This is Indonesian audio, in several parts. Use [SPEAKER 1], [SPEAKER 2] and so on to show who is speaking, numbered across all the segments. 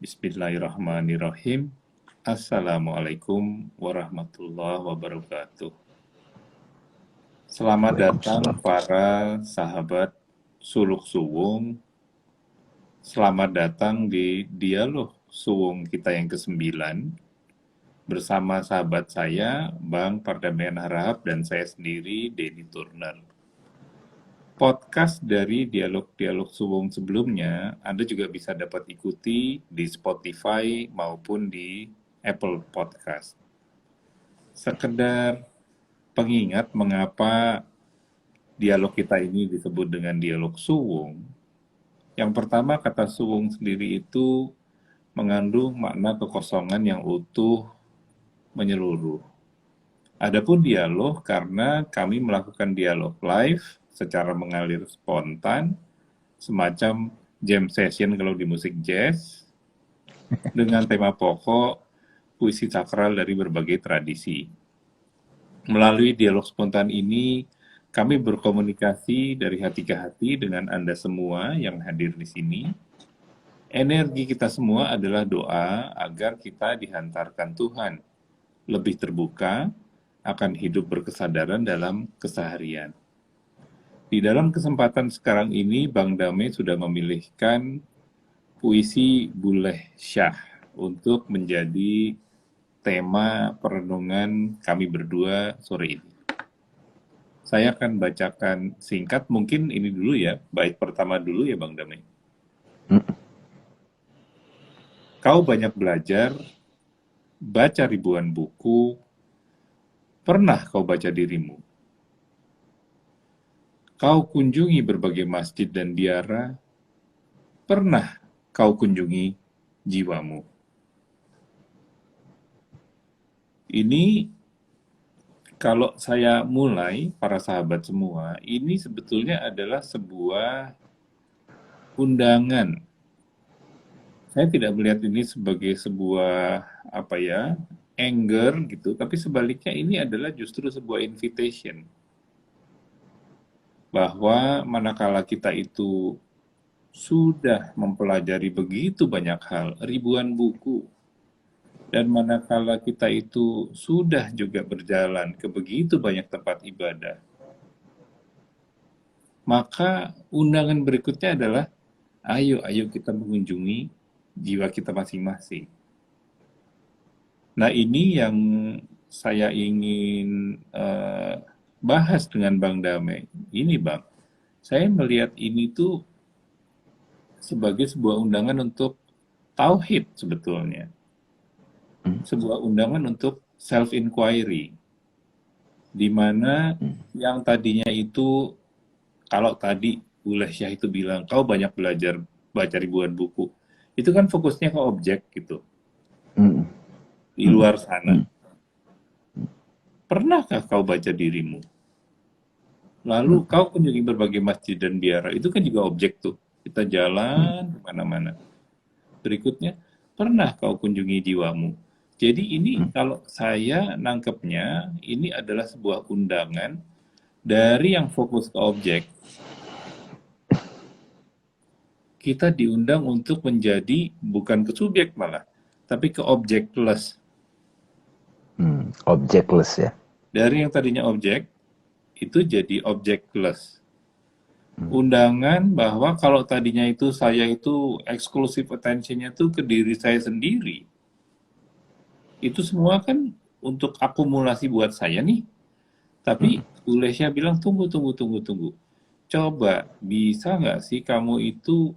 [SPEAKER 1] Bismillahirrahmanirrahim. Assalamualaikum warahmatullahi wabarakatuh. Selamat datang
[SPEAKER 2] Waalaikumsalam.
[SPEAKER 1] para sahabat suluk suwung. Selamat datang di dialog suwung kita yang ke-9 bersama sahabat saya, Bang Pardamaian Harahap, dan saya sendiri, Denny Turner. Podcast dari dialog-dialog suwung sebelumnya, Anda juga bisa dapat ikuti di Spotify maupun di Apple Podcast. Sekedar pengingat mengapa dialog kita ini disebut dengan dialog suwung. Yang pertama, kata suwung sendiri itu mengandung makna kekosongan yang utuh menyeluruh. Adapun dialog karena kami melakukan dialog live secara mengalir spontan, semacam jam session kalau di musik jazz, dengan tema pokok puisi sakral dari berbagai tradisi. Melalui dialog spontan ini, kami berkomunikasi dari hati ke hati dengan Anda semua yang hadir di sini. Energi kita semua adalah doa agar kita dihantarkan Tuhan, lebih terbuka akan hidup berkesadaran dalam keseharian. Di dalam kesempatan sekarang ini, Bang Dame sudah memilihkan puisi Buleh Syah untuk menjadi tema perenungan kami berdua sore ini. Saya akan bacakan singkat, mungkin ini dulu ya, bait pertama dulu ya Bang Dame. Kau banyak belajar, baca ribuan buku, pernah kau baca dirimu. Kau kunjungi berbagai masjid dan biara, pernah kau kunjungi jiwamu. Ini kalau saya mulai, para sahabat semua, ini sebetulnya adalah sebuah undangan. Saya tidak melihat ini sebagai sebuah anger gitu, tapi sebaliknya ini adalah justru sebuah invitation. Bahwa manakala kita itu sudah mempelajari begitu banyak hal, ribuan buku, dan manakala kita itu sudah juga berjalan ke begitu banyak tempat ibadah, maka undangan berikutnya adalah ayo kita mengunjungi jiwa kita masing-masing. Nah, ini yang saya ingin bahas dengan Bang Dame. Ini Bang, saya melihat ini tuh sebagai sebuah undangan untuk tauhid sebetulnya. Sebuah undangan untuk self-inquiry. Di mana yang tadinya itu, kalau tadi Buleh Syah itu bilang, kau banyak belajar baca ribuan buku. Itu kan fokusnya ke objek gitu, di luar sana. Pernahkah kau baca dirimu? Lalu kau kunjungi berbagai masjid dan biara, itu kan juga objek tuh. Kita jalan kemana-mana. Berikutnya, pernah kau kunjungi jiwamu? Jadi ini kalau saya nangkepnya, ini adalah sebuah undangan dari yang fokus ke objek. Kita diundang untuk menjadi bukan ke subjek malah, tapi ke objectless.
[SPEAKER 2] Objectless ya.
[SPEAKER 1] Dari yang tadinya objek, itu jadi objectless. Undangan bahwa kalau tadinya itu saya itu exclusive attention-nya tuh ke diri saya sendiri. Itu semua kan untuk akumulasi buat saya nih. Tapi Ulesya bilang tunggu. Coba bisa nggak sih kamu itu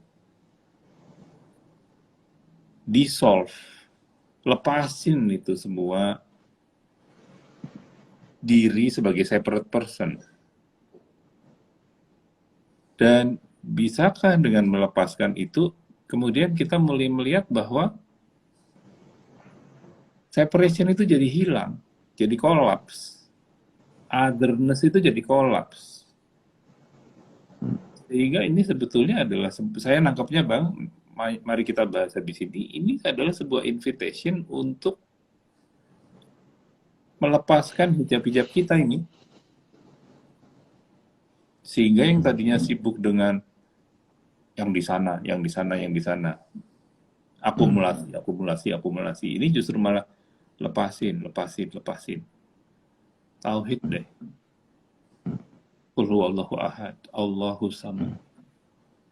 [SPEAKER 1] dissolve, lepasin itu semua diri sebagai separate person. Dan bisakah dengan melepaskan itu, kemudian kita mulai melihat bahwa separation itu jadi hilang, jadi kolaps. Otherness itu jadi kolaps. Sehingga ini sebetulnya adalah, saya nangkapnya Bang, mari kita bahas habis ini adalah sebuah invitation untuk melepaskan hijab-hijab kita ini. Sehingga yang tadinya sibuk dengan yang di sana, akumulasi. Ini justru malah lepasin. Tauhid deh. Qul huwallahu ahad, Allahu samad.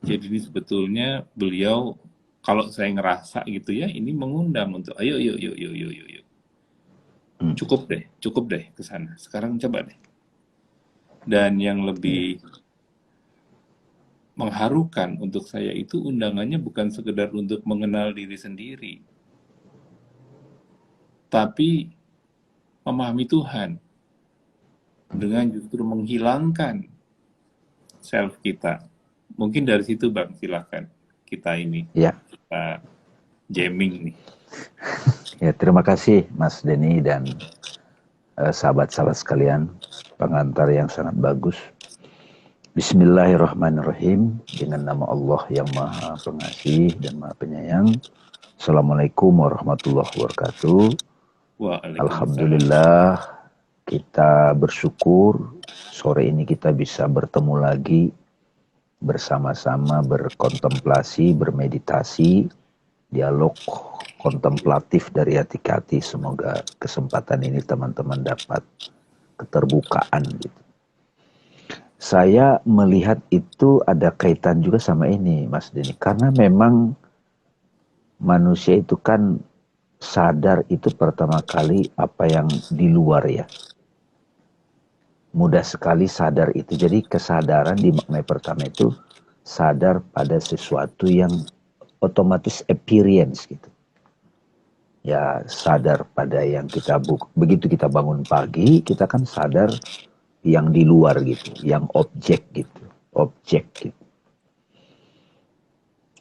[SPEAKER 1] Jadi ini sebetulnya beliau, kalau saya ngerasa gitu ya, ini mengundang untuk ayo. Cukup deh ke sana. Sekarang coba deh. Dan yang lebih mengharukan untuk saya itu undangannya bukan sekedar untuk mengenal diri sendiri, tapi memahami Tuhan dengan justru menghilangkan self kita. Mungkin dari situ Bang, silakan kita
[SPEAKER 2] Ya,
[SPEAKER 1] kita jamming nih.
[SPEAKER 2] ya terima kasih Mas Denny dan sahabat-sahabat sekalian, pengantar yang sangat bagus. Bismillahirrahmanirrahim. Dengan nama Allah yang Maha Pengasih dan Maha Penyayang. Assalamualaikum warahmatullahi wabarakatuh.
[SPEAKER 1] Waalaikumsalam.
[SPEAKER 2] Alhamdulillah, kita bersyukur sore ini kita bisa bertemu lagi bersama-sama berkontemplasi, bermeditasi, dialog kontemplatif dari hati ke hati. Semoga kesempatan ini teman-teman dapat keterbukaan gitu. Saya melihat itu ada kaitan juga sama ini Mas Denny, karena memang manusia itu kan sadar itu pertama kali apa yang di luar ya. Mudah sekali sadar itu. Jadi kesadaran dimaknai pertama itu sadar pada sesuatu yang otomatis appearance gitu. Ya sadar pada yang kita begitu kita bangun pagi, kita kan sadar yang di luar gitu, yang objek gitu.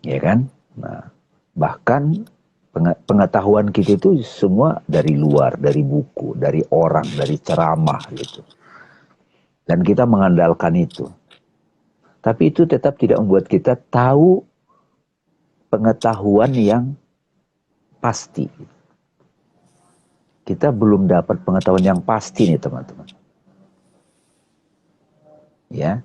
[SPEAKER 2] Ya kan? Nah, bahkan pengetahuan kita itu semua dari luar, dari buku, dari orang, dari ceramah gitu. Dan kita mengandalkan itu. Tapi itu tetap tidak membuat kita tahu pengetahuan yang pasti. Kita belum dapat pengetahuan yang pasti nih teman-teman. Ya.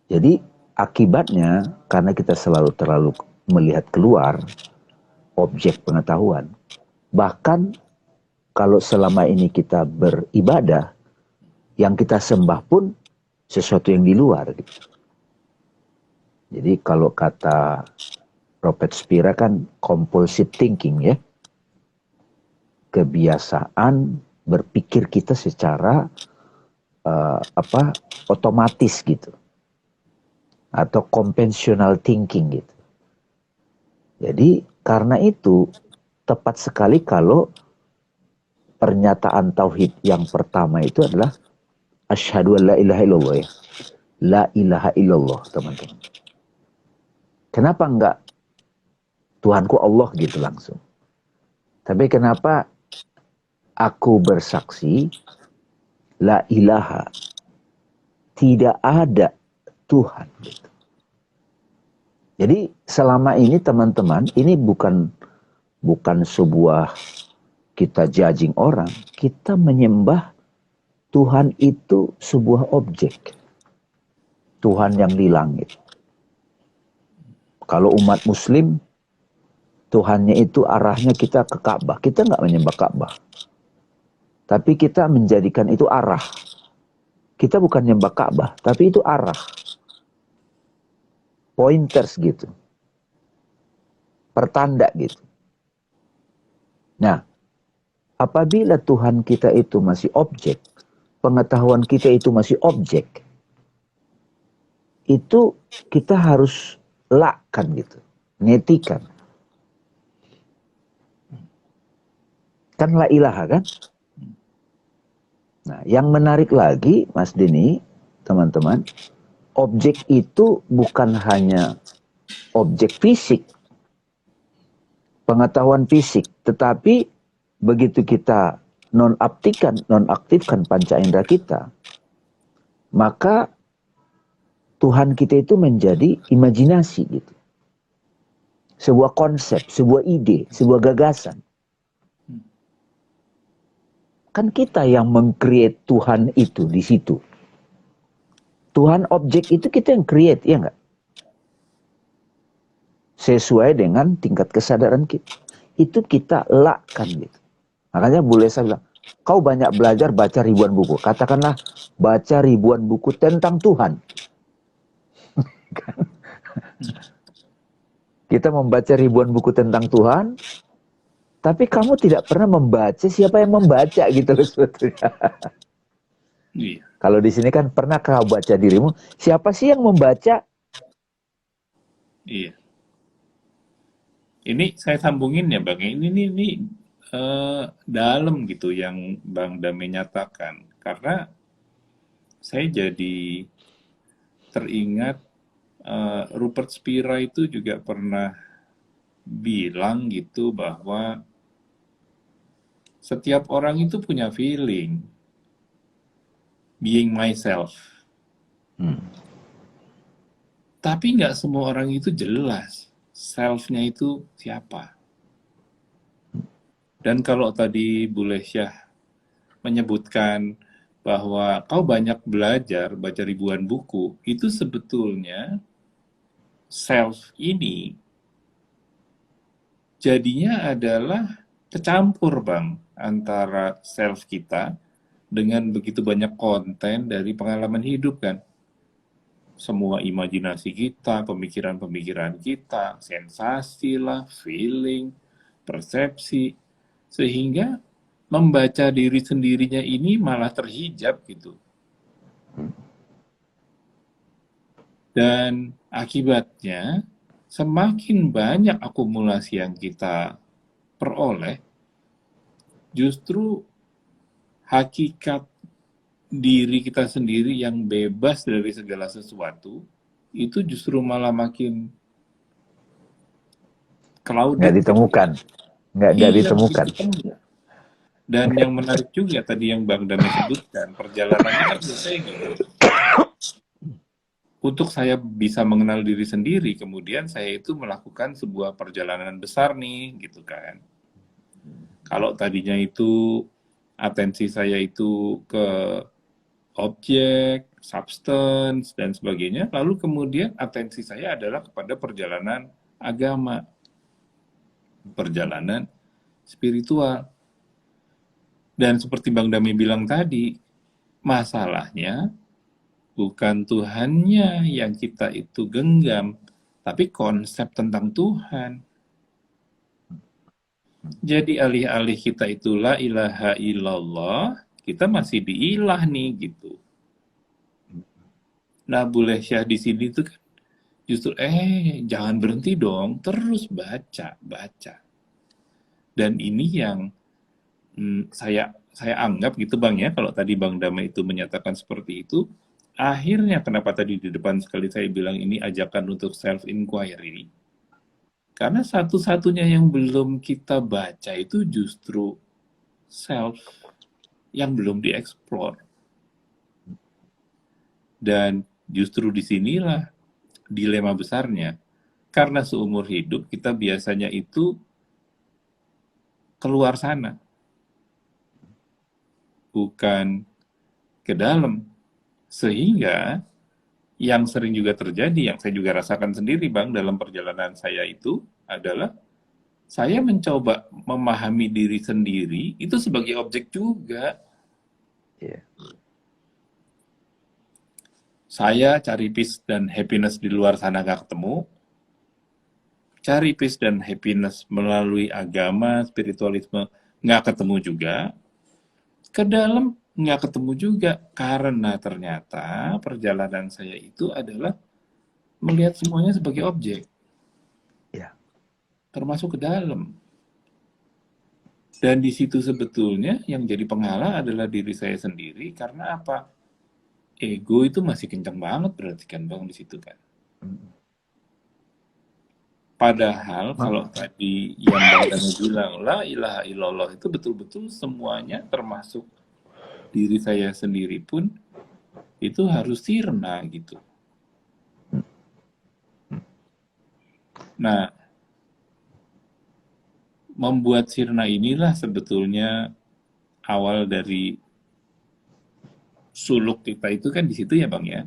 [SPEAKER 2] Jadi akibatnya karena kita terlalu melihat keluar objek pengetahuan. Bahkan kalau selama ini kita beribadah, yang kita sembah pun sesuatu yang di luar gitu. Jadi kalau kata Robert Spira kan compulsive thinking ya. Kebiasaan berpikir kita secara otomatis gitu. Atau conventional thinking gitu. Jadi karena itu tepat sekali kalau pernyataan tauhid yang pertama itu adalah asyhadu an la ilaha illallah ya. La ilaha illallah teman-teman. Kenapa enggak Tuhanku Allah gitu langsung? Tapi kenapa aku bersaksi la ilaha, tidak ada Tuhan gitu. Jadi selama ini teman-teman, ini bukan sebuah kita judging orang, kita menyembah Tuhan itu sebuah objek. Tuhan yang di langit. Kalau umat muslim, Tuhannya itu arahnya kita ke Ka'bah. Kita nggak menyembah Ka'bah. Tapi kita menjadikan itu arah. Kita bukan menyembah Ka'bah, tapi itu arah. Pointers gitu. Pertanda gitu. Nah, apabila Tuhan kita itu masih objek, pengetahuan kita itu masih objek, itu kita harus lakkan gitu, ngetikan. Kan la ilaha kan? Nah, yang menarik lagi Mas Denny, teman-teman, objek itu bukan hanya objek fisik, pengetahuan fisik, tetapi begitu kita nonaktifkan panca indera kita, maka Tuhan kita itu menjadi imajinasi gitu. Sebuah konsep, sebuah ide, sebuah gagasan. Kan kita yang meng-create Tuhan itu di situ. Tuhan objek itu kita yang create, ya enggak? sesuai dengan tingkat kesadaran kita. Itu kita lakkan gitu. Makanya Bu Lesa bilang, kau banyak belajar baca ribuan buku. Katakanlah baca ribuan buku tentang Tuhan. Kita membaca ribuan buku tentang Tuhan, tapi kamu tidak pernah membaca siapa yang membaca gitu loh sebetulnya.
[SPEAKER 1] Iya.
[SPEAKER 2] Kalau di sini kan pernah kau baca dirimu, siapa sih yang membaca?
[SPEAKER 1] Iya. Ini saya sambungin ya Bang. Ini dalam gitu yang Bang Dame nyatakan. Karena saya jadi teringat Rupert Spira itu juga pernah bilang gitu bahwa setiap orang itu punya feeling being myself. Tapi nggak semua orang itu jelas self-nya itu siapa. Dan kalau tadi Bu Lesyah menyebutkan bahwa kau banyak belajar, baca ribuan buku, itu sebetulnya self ini jadinya adalah kecampur Bang, antara self kita dengan begitu banyak konten dari pengalaman hidup kan. Semua imajinasi kita, pemikiran-pemikiran kita, sensasi lah, feeling, persepsi, sehingga membaca diri sendirinya ini malah terhijab gitu. Dan akibatnya semakin banyak akumulasi yang kita peroleh, justru hakikat diri kita sendiri yang bebas dari segala sesuatu, itu justru malah makin clouded.
[SPEAKER 2] Nggak ditemukan. Nggak
[SPEAKER 1] Iya,
[SPEAKER 2] ditemukan.
[SPEAKER 1] Dan yang menarik juga tadi yang Bang Dame sebutkan, perjalanannya kan biasanya gitu. Untuk saya bisa mengenal diri sendiri, kemudian saya itu melakukan sebuah perjalanan besar nih, gitu kan. Kalau tadinya itu atensi saya itu ke objek, substance, dan sebagainya, lalu kemudian atensi saya adalah kepada perjalanan agama, perjalanan spiritual. Dan seperti Bang Dami bilang tadi, masalahnya bukan Tuhannya yang kita itu genggam, tapi konsep tentang Tuhan. Jadi alih-alih kita itu la ilaha illallah, kita masih diilah nih gitu. Nah, Bu Lesyah di sini tuh kan justru jangan berhenti dong, terus baca, baca. Dan ini yang saya anggap gitu Bang ya, kalau tadi Bang Dama itu menyatakan seperti itu, akhirnya kenapa tadi di depan sekali saya bilang ini ajakan untuk self-inquiry, karena satu-satunya yang belum kita baca itu justru self yang belum dieksplor. Dan justru disinilah dilema besarnya, karena seumur hidup kita biasanya itu keluar sana, bukan ke dalam. Sehingga yang sering juga terjadi, yang saya juga rasakan sendiri Bang dalam perjalanan saya itu adalah saya mencoba memahami diri sendiri itu sebagai objek juga.
[SPEAKER 2] Yeah.
[SPEAKER 1] Saya cari peace dan happiness di luar sana nggak ketemu. Cari peace dan happiness melalui agama, spiritualisme nggak ketemu juga. Ke dalam nggak ketemu juga, karena ternyata perjalanan saya itu adalah melihat semuanya sebagai objek, termasuk ke dalam. Dan di situ sebetulnya yang jadi penghalang adalah diri saya sendiri, karena apa? Ego itu masih kencang banget berarti kan Bang di situ kan. Padahal kalau tadi yang Bang Danu bilang la ilaha illallah itu betul-betul semuanya termasuk diri saya sendiri pun itu harus sirna gitu. Nah, membuat sirna inilah sebetulnya awal dari suluk kita itu kan di situ ya Bang ya.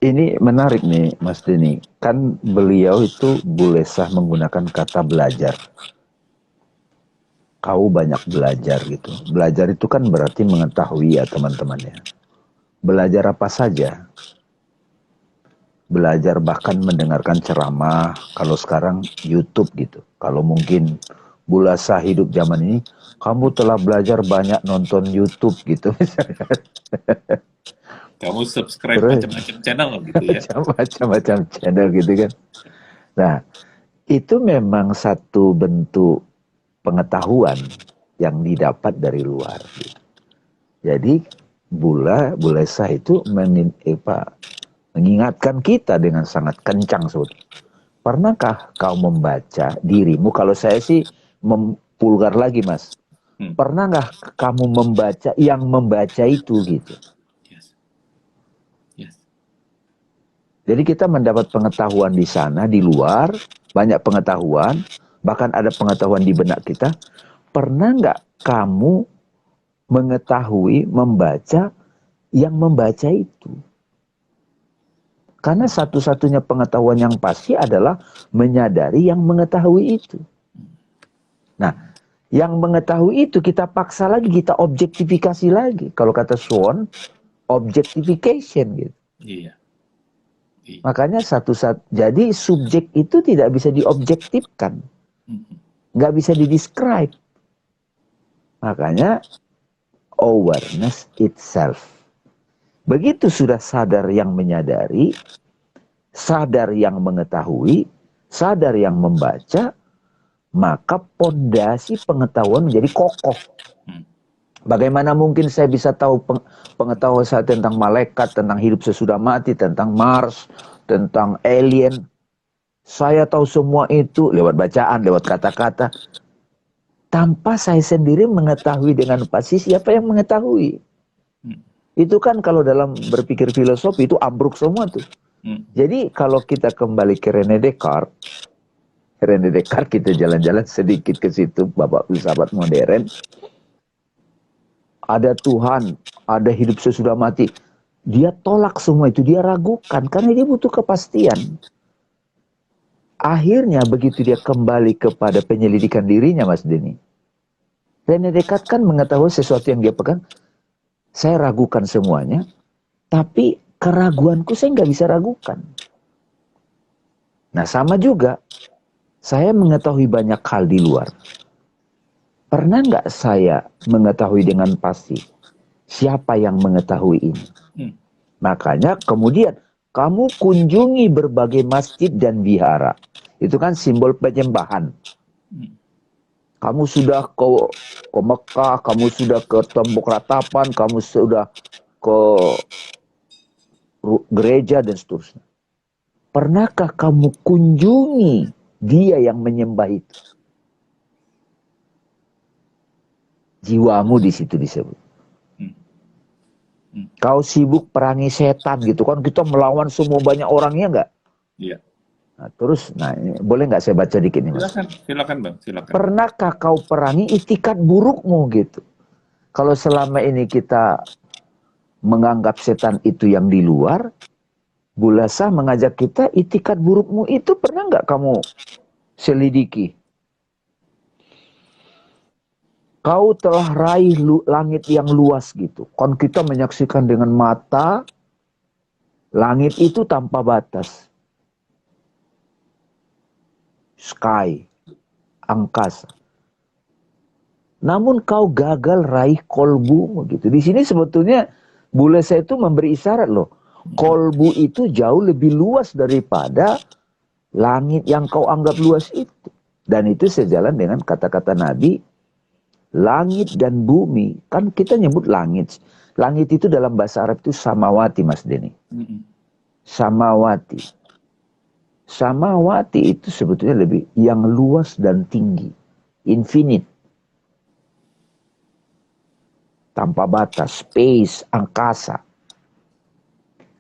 [SPEAKER 2] Ini menarik nih Mas Denny. kan beliau itu Bulesah menggunakan kata belajar. Kau banyak belajar gitu. Belajar itu kan berarti mengetahui ya teman-temannya. Belajar apa saja. Belajar bahkan mendengarkan ceramah. Kalau sekarang YouTube gitu. Kalau mungkin Bulesah hidup zaman ini, kamu telah belajar banyak nonton YouTube gitu.
[SPEAKER 1] Kamu subscribe
[SPEAKER 2] Terus
[SPEAKER 1] macam-macam channel gitu ya.
[SPEAKER 2] macam-macam channel gitu kan. Nah, itu memang satu bentuk pengetahuan yang didapat dari luar. Jadi Bulesah itu mengingatkan kita dengan sangat kencang sebetulnya. Pernahkah kau membaca dirimu? Kalau saya sih mempulgar lagi, Mas. Pernah nggak kamu membaca yang membaca itu gitu?
[SPEAKER 1] Yes.
[SPEAKER 2] Jadi kita mendapat pengetahuan di sana, di luar, banyak pengetahuan, bahkan ada pengetahuan di benak kita. Pernah nggak kamu mengetahui, membaca yang membaca itu? Karena satu-satunya pengetahuan yang pasti adalah menyadari yang mengetahui itu. Nah, yang mengetahui itu kita paksa lagi, kita objektifikasi lagi. Kalau kata Swan, objectification gitu.
[SPEAKER 1] Iya.
[SPEAKER 2] Makanya jadi subjek itu tidak bisa diobjektifkan. Nggak bisa didescribe. Makanya awareness itself. Begitu sudah sadar yang menyadari, sadar yang mengetahui, sadar yang membaca, maka pondasi pengetahuan menjadi kokoh. Bagaimana mungkin saya bisa tahu pengetahuan saya tentang malaikat, tentang hidup sesudah mati, tentang Mars, tentang alien. Saya tahu semua itu lewat bacaan, lewat kata-kata. Tanpa saya sendiri mengetahui dengan pasti siapa yang mengetahui. Itu kan kalau dalam berpikir filosofi itu ambruk semua tuh. Jadi kalau kita kembali ke René Descartes kita jalan-jalan sedikit ke situ, Bapak filsafat modern. Ada Tuhan, ada hidup sesudah mati. Dia tolak semua itu, dia ragukan karena dia butuh kepastian. Akhirnya begitu dia kembali kepada penyelidikan dirinya, Mas Denny. René Descartes kan mengetahui sesuatu yang dia pegang. Saya ragukan semuanya, tapi keraguanku saya nggak bisa ragukan. Nah sama juga, saya mengetahui banyak hal di luar. Pernah nggak saya mengetahui dengan pasti siapa yang mengetahui ini? Makanya kemudian kamu kunjungi berbagai masjid dan vihara. Itu kan simbol penyembahan. Kamu sudah ke Mekah, kamu sudah ke Tembok Ratapan, kamu sudah ke gereja dan seterusnya. Pernahkah kamu kunjungi dia yang menyembah itu? Jiwamu di situ disebut. Kau sibuk perangi setan gitu kan, kita melawan semua banyak orangnya enggak?
[SPEAKER 1] Iya.
[SPEAKER 2] Nah, terus, ini, boleh nggak saya baca dikit nih, Mas?
[SPEAKER 1] Silakan Bang, silakan.
[SPEAKER 2] Pernahkah kau perangi itikat burukmu gitu? Kalau selama ini kita menganggap setan itu yang di luar, Bulesah mengajak kita, itikat burukmu itu pernah nggak kamu selidiki? Kau telah raih langit yang luas gitu. Kan kita menyaksikan dengan mata, langit itu tanpa batas. Sky, angkasa. Namun kau gagal raih kolbumu gitu. Di sini sebetulnya Bulesah itu memberi isyarat loh. Kolbu itu jauh lebih luas daripada langit yang kau anggap luas itu. Dan itu sejalan dengan kata-kata Nabi, langit dan bumi. Kan kita nyebut langit. Langit itu dalam bahasa Arab itu samawati, Mas Denny. Samawati. Samawati itu sebetulnya lebih yang luas dan tinggi. Infinite. Tanpa batas. Space, angkasa.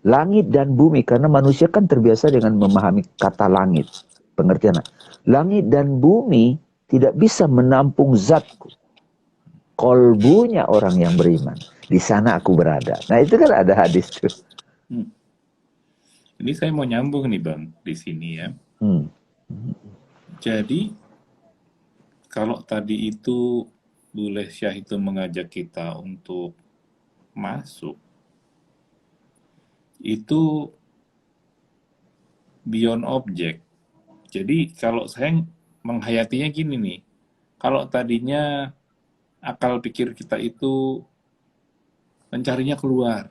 [SPEAKER 2] Langit dan bumi. Karena manusia kan terbiasa dengan memahami kata langit. Pengertian. Langit dan bumi tidak bisa menampung zatku. Kolbunya orang yang beriman. Di sana aku berada. Nah itu kan ada hadis tuh.
[SPEAKER 1] Ini saya mau nyambung nih Bang di sini ya.
[SPEAKER 2] Hmm.
[SPEAKER 1] Jadi kalau tadi itu Boleh Syah itu mengajak kita untuk masuk, itu beyond object. Jadi kalau saya menghayatinya gini nih, kalau tadinya akal pikir kita itu mencarinya keluar,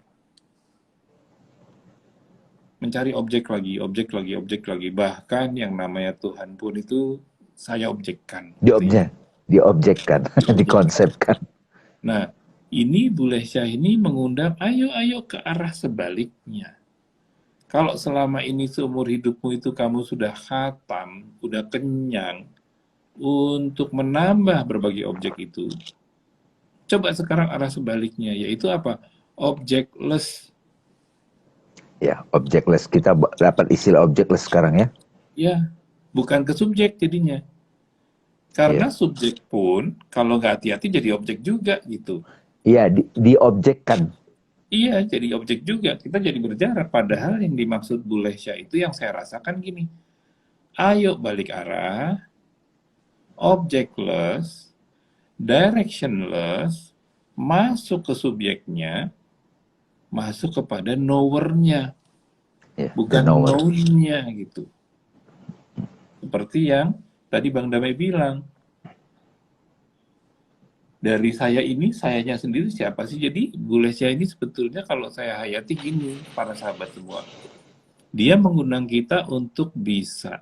[SPEAKER 1] mencari objek lagi, objek lagi, objek lagi, bahkan yang namanya Tuhan pun itu saya objekkan, gitu ya,
[SPEAKER 2] Diobjekkan,
[SPEAKER 1] diobjekkan.
[SPEAKER 2] dikonsepkan.
[SPEAKER 1] Nah, ini Boleh Syah ini mengundang, ayo ke arah sebaliknya. Kalau selama ini seumur hidupmu itu kamu sudah khatam, udah kenyang untuk menambah berbagai objek itu, coba sekarang arah sebaliknya, yaitu apa? Objectless.
[SPEAKER 2] Ya, objectless. Kita dapat istilah objectless sekarang ya.
[SPEAKER 1] Ya, bukan ke subjek jadinya. Karena
[SPEAKER 2] Iya.
[SPEAKER 1] subjek pun, kalau nggak hati-hati jadi objek juga gitu.
[SPEAKER 2] Iya, diobjekkan.
[SPEAKER 1] Iya, jadi objek juga. Kita jadi berjarak. Padahal yang dimaksud Boleh Syah itu yang saya rasakan gini. Ayo balik arah, objectless, directionless, masuk ke subjeknya, masuk kepada knower-nya,
[SPEAKER 2] Ya, the
[SPEAKER 1] bukan
[SPEAKER 2] knower.
[SPEAKER 1] known-nya gitu. Seperti yang tadi Bang Damai bilang, dari saya ini, sayanya sendiri siapa sih? Jadi Boleh Syah ini sebetulnya kalau saya hayati gini, para sahabat semua. Dia mengundang kita untuk bisa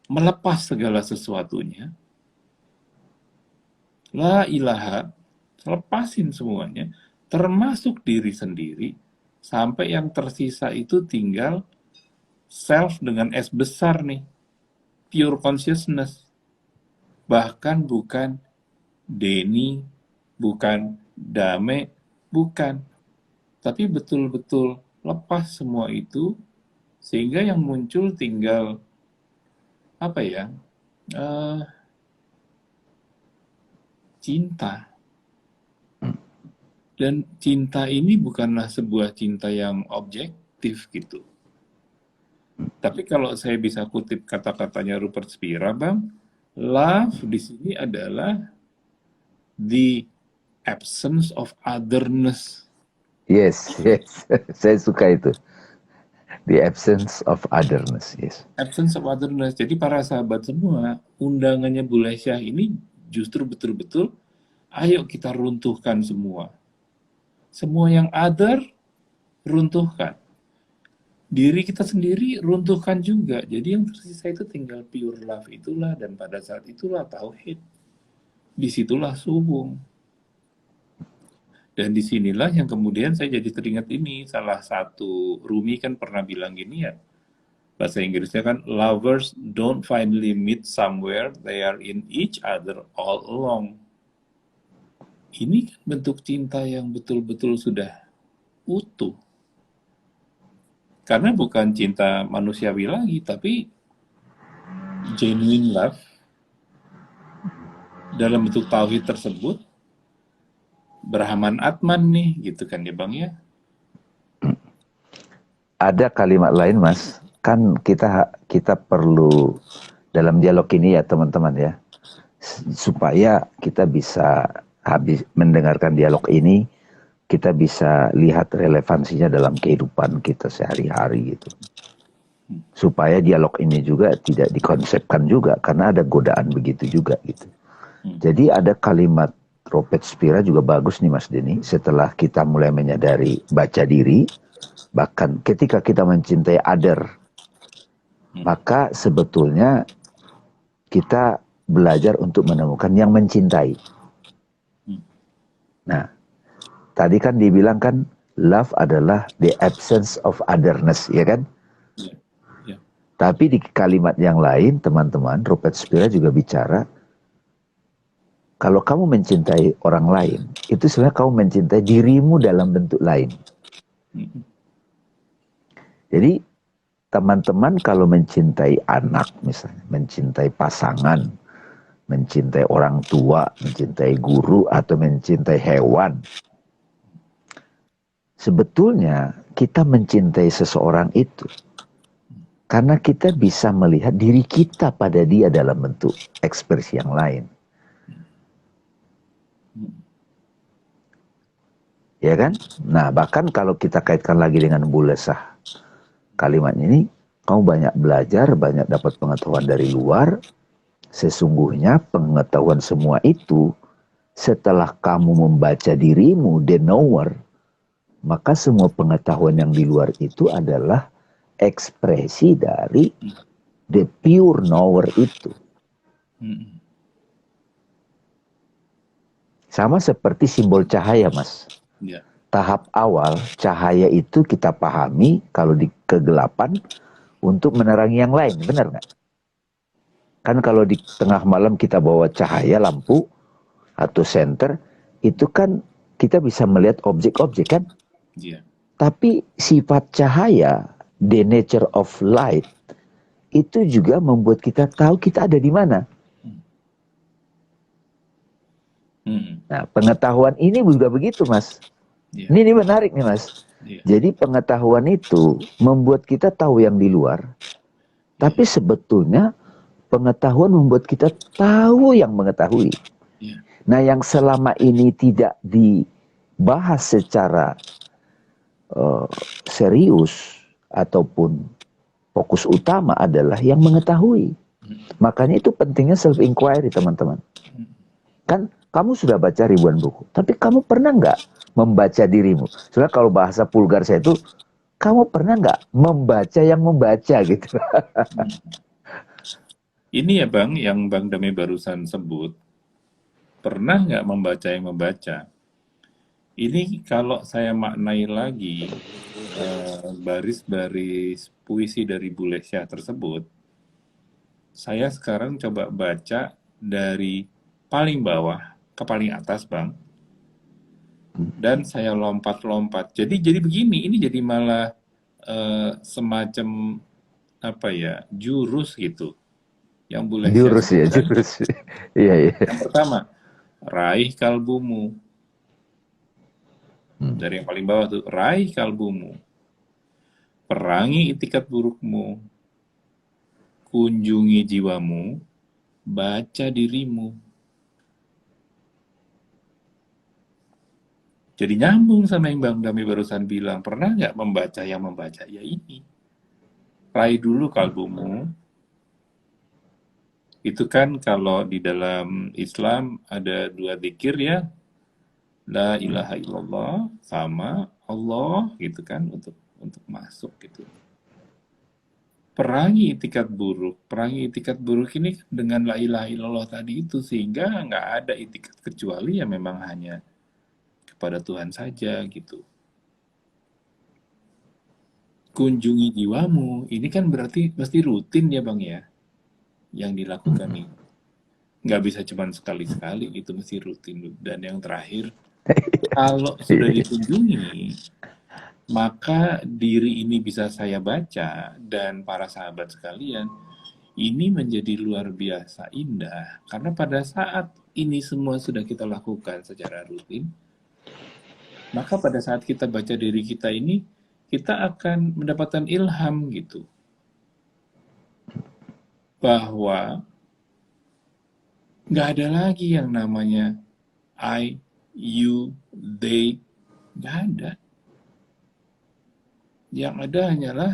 [SPEAKER 1] melepas segala sesuatunya. La ilaha, lepasin semuanya, termasuk diri sendiri, sampai yang tersisa itu tinggal self dengan S besar nih, pure consciousness. Bahkan bukan Denny, bukan Dame, bukan. Tapi betul-betul lepas semua itu, sehingga yang muncul tinggal, apa ya, eh, cinta. Dan cinta ini bukanlah sebuah cinta yang objektif gitu. Tapi kalau saya bisa kutip kata-katanya Rupert Spira, Bang, love di sini adalah the absence of otherness.
[SPEAKER 2] Yes, yes. Saya suka itu. The absence of otherness, yes.
[SPEAKER 1] Absence of otherness. Jadi para sahabat semua, undangannya Boleh Syah ini justru betul-betul, ayo kita runtuhkan semua. Semua yang other, runtuhkan. Diri kita sendiri runtuhkan juga. Jadi yang tersisa itu tinggal pure love itulah, dan pada saat itulah tauhid. Disitulah suwung. Dan disinilah yang kemudian saya jadi teringat ini, salah satu Rumi kan pernah bilang gini ya, bahasa Inggrisnya kan, lovers don't finally meet somewhere, they are in each other all along. Ini kan bentuk cinta yang betul-betul sudah utuh. Karena bukan cinta manusiawi lagi, tapi genuine love dalam bentuk tauhid tersebut, Brahman Atman nih, gitu kan ya Bang ya.
[SPEAKER 2] Ada kalimat lain, Mas. Kan kita perlu dalam dialog ini ya, teman-teman ya, supaya kita bisa habis mendengarkan dialog ini, kita bisa lihat relevansinya dalam kehidupan kita sehari-hari gitu. Supaya dialog ini juga tidak dikonsepkan juga, karena ada godaan begitu juga gitu. Jadi ada kalimat Robert Spira juga bagus nih Mas Denny, setelah kita mulai menyadari baca diri, bahkan ketika kita mencintai other, maka sebetulnya kita belajar untuk menemukan yang mencintai. Nah, tadi kan dibilang kan love adalah the absence of otherness, ya kan?
[SPEAKER 1] Ya.
[SPEAKER 2] Tapi di kalimat yang lain, teman-teman, Robert Spira juga bicara, kalau kamu mencintai orang lain, itu sebenarnya kamu mencintai dirimu dalam bentuk lain. Jadi, teman-teman kalau mencintai anak misalnya, mencintai pasangan, mencintai orang tua, mencintai guru, atau mencintai hewan, sebetulnya kita mencintai seseorang itu karena kita bisa melihat diri kita pada dia dalam bentuk ekspresi yang lain. Ya kan? Nah, bahkan kalau kita kaitkan lagi dengan bulesah kalimat ini, kamu banyak belajar, banyak dapat pengetahuan dari luar. Sesungguhnya pengetahuan semua itu setelah kamu membaca dirimu, the knower, maka semua pengetahuan yang di luar itu adalah ekspresi dari the pure knower itu. Sama seperti simbol cahaya, Mas.
[SPEAKER 1] Ya.
[SPEAKER 2] Tahap awal, cahaya itu kita pahami kalau di kegelapan untuk menerangi yang lain, benar nggak? Kan kalau di tengah malam kita bawa cahaya lampu atau senter, itu kan kita bisa melihat objek-objek kan?
[SPEAKER 1] Ya.
[SPEAKER 2] Tapi sifat cahaya, the nature of light, itu juga membuat kita tahu kita ada di mana. Nah, pengetahuan ini juga begitu, Mas. Yeah. Ini menarik nih, Mas. Yeah. Jadi pengetahuan itu membuat kita tahu yang di luar. Tapi sebetulnya pengetahuan membuat kita tahu yang mengetahui. Yeah. Nah, yang selama ini tidak dibahas secara serius ataupun fokus utama adalah yang mengetahui. Makanya itu pentingnya self-inquiry, teman-teman. Kan kamu sudah baca ribuan buku, tapi kamu pernah nggak membaca dirimu? Soalnya kalau bahasa vulgar saya itu, kamu pernah nggak membaca yang membaca gitu?
[SPEAKER 1] Ini ya Bang, yang Bang Dame barusan sebut, pernah nggak membaca yang membaca? Ini kalau saya maknai lagi baris-baris puisi dari Bule Syah tersebut, saya sekarang coba baca dari paling bawah ke paling atas, Bang. Dan saya lompat-lompat. Jadi begini, ini jadi malah semacam apa ya, jurus gitu. Yang boleh
[SPEAKER 2] jurus ya, jurus. Iya.
[SPEAKER 1] Yang pertama, raih kalbumu. Dari yang paling bawah tuh, raih kalbumu. Perangi itikat burukmu. Kunjungi jiwamu. Baca dirimu. Jadi nyambung sama yang Bang Dami barusan bilang, pernah nggak membaca yang membaca? Ya ini. Raih dulu kalbumu. Itu kan kalau di dalam Islam ada 2 zikir ya. La ilaha illallah sama Allah gitu kan untuk masuk gitu. Perangi itikat buruk. Perangi itikat buruk ini dengan la ilaha illallah tadi itu sehingga nggak ada itikat kecuali ya memang hanya kepada Tuhan saja gitu. Kunjungi jiwamu, ini kan berarti pasti rutin ya Bang ya, yang dilakukan nih. Nggak bisa cuma sekali-sekali gitu, mesti rutin. Dan yang terakhir, kalau sudah dikunjungi, maka diri ini bisa saya baca dan para sahabat sekalian, ini menjadi luar biasa indah. Karena pada saat ini semua sudah kita lakukan secara rutin, maka pada saat kita baca diri kita ini, kita akan mendapatkan ilham gitu. Bahwa nggak ada lagi yang namanya I, you, they. Nggak ada. Yang ada hanyalah